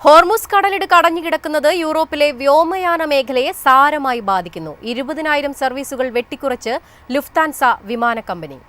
Hormuz കടലിടുക്ക് അടഞ്ഞുകിടക്കുന്നത് യൂറോപ്പിലെ വ്യോമയാന മേഖലയെ സാരമായി ബാധിക്കുന്നു. 20,000 സർവീസുകൾ വെട്ടിക്കുറച്ച് ലുഫ്താൻസ വിമാന കമ്പനി.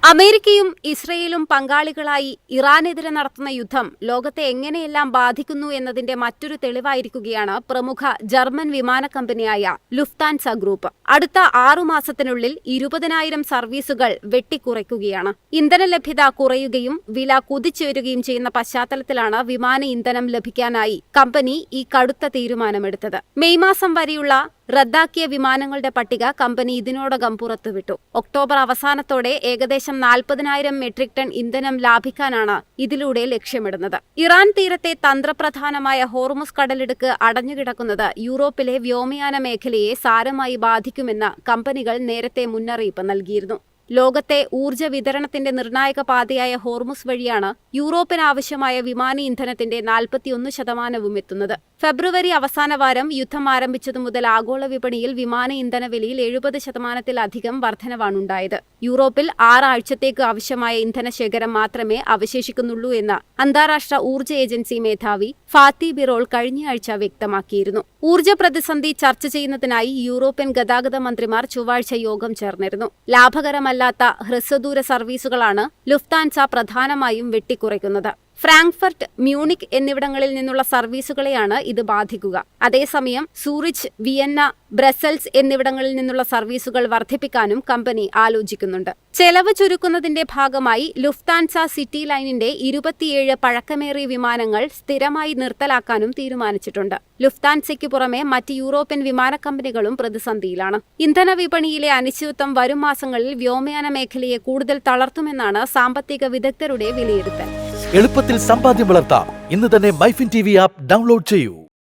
അമേരിക്കയും ഇസ്രയേലും പങ്കാളികളായി ഇറാനെതിരെ നടത്തുന്ന യുദ്ധം ലോകത്തെ എങ്ങനെയെല്ലാം ബാധിക്കുന്നു എന്നതിന്റെ മറ്റൊരു തെളിവായിരിക്കുകയാണ് പ്രമുഖ ജർമ്മൻ വിമാന കമ്പനിയായ ലുഫ്താൻസ ഗ്രൂപ്പ്. അടുത്ത 6 മാസത്തിനുള്ളിൽ 20,000 സർവീസുകൾ വെട്ടിക്കുറയ്ക്കുകയാണ്. ഇന്ധന ലഭ്യത കുറയുകയും വില കുതിച്ചുയരുകയും ചെയ്യുന്ന പശ്ചാത്തലത്തിലാണ് വിമാന ഇന്ധനം ലഭിക്കാനായി കമ്പനി ഈ കടുത്ത തീരുമാനമെടുത്തത്. മെയ് മാസം വരെയുള്ള റദ്ദാക്കിയ വിമാനങ്ങളുടെ പട്ടിക കമ്പനി ഇതിനോടകം പുറത്തുവിട്ടു. ഒക്ടോബർ അവസാനത്തോടെ ഏകദേശം 40,000 മെട്രിക് ടൺ ഇന്ധനം ലാഭിക്കാനാണ് ഇതിലൂടെ ലക്ഷ്യമിടുന്നത്. ഇറാൻ തീരത്തെ തന്ത്രപ്രധാനമായ ഹോർമുസ് കടലിടുക്ക് അടഞ്ഞുകിടക്കുന്നത് യൂറോപ്പിലെ വ്യോമയാന മേഖലയെ സാരമായി ബാധിക്കുമെന്ന് കമ്പനികൾ നേരത്തെ മുന്നറിയിപ്പ് നൽകിയിരുന്നു. ലോകത്തെ ഊർജ്ജ വിതരണത്തിന്റെ നിർണായക പാതയായ ഹോർമുസ് വഴിയാണ് യൂറോപ്പിന് ആവശ്യമായ വിമാന ഇന്ധനത്തിന്റെ 41% എത്തുന്നത്. ഫെബ്രുവരി അവസാന വാരം യുദ്ധം ആരംഭിച്ചതു മുതൽ ആഗോള വിപണിയിൽ വിമാന ഇന്ധന വിലയിൽ 70%-ലധികം വർധനവാണുണ്ടായത്. യൂറോപ്പിൽ 6 ആഴ്ചത്തേക്ക് ആവശ്യമായ ഇന്ധനശേഖരം മാത്രമേ അവശേഷിക്കുന്നുള്ളൂ എന്ന് അന്താരാഷ്ട്ര ഊർജ്ജ ഏജൻസി മേധാവി ഫാത്തി ബിറോൾ കഴിഞ്ഞയാഴ്ച വ്യക്തമാക്കിയിരുന്നു. ഊർജ്ജ പ്രതിസന്ധി ചർച്ച ചെയ്യുന്നതിനായി യൂറോപ്യൻ ഗതാഗത മന്ത്രിമാർ ചൊവ്വാഴ്ച യോഗം ചേർന്നിരുന്നു. ലാഭകരമല്ലാത്ത ഹ്രസ്വദൂര സർവീസുകളാണ് ലുഫ്താൻസ പ്രധാനമായും വെട്ടിക്കുറയ്ക്കുന്നത്. ഫ്രാങ്ക്ഫർട്ട്, മ്യൂണിക് എന്നിവിടങ്ങളിൽ നിന്നുള്ള സർവീസുകളെയാണ് ഇത് ബാധിക്കുക. അതേസമയം സൂറിച്ച്, വിയന്ന, ബ്രസൽസ് എന്നിവിടങ്ങളിൽ നിന്നുള്ള സർവീസുകൾ വർദ്ധിപ്പിക്കാനും കമ്പനി ആലോചിക്കുന്നുണ്ട്. ചെലവ് ചുരുക്കുന്നതിന്റെ ഭാഗമായി ലുഫ്താൻസ സിറ്റി ലൈനിന്റെ 27 പഴക്കമേറിയ വിമാനങ്ങൾ സ്ഥിരമായി നിർത്തലാക്കാനും തീരുമാനിച്ചിട്ടുണ്ട്. ലുഫ്താൻസയ്ക്ക് പുറമെ മറ്റ് യൂറോപ്യൻ വിമാന കമ്പനികളും പ്രതിസന്ധിയിലാണ്. ഇന്ധന വിപണിയിലെ അനിശ്ചിതത്വം വരും മാസങ്ങളിൽ വ്യോമയാന മേഖലയെ കൂടുതൽ തളർത്തുമെന്നാണ് സാമ്പത്തിക വിദഗ്ധരുടെ വിലയിരുത്തൽ. എളുപ്പത്തിൽ സമ്പാദ്യം വളർത്താം. ഇന്ന് തന്നെ മൈഫിൻ TV ആപ്പ് ഡൗൺലോഡ് ചെയ്യൂ.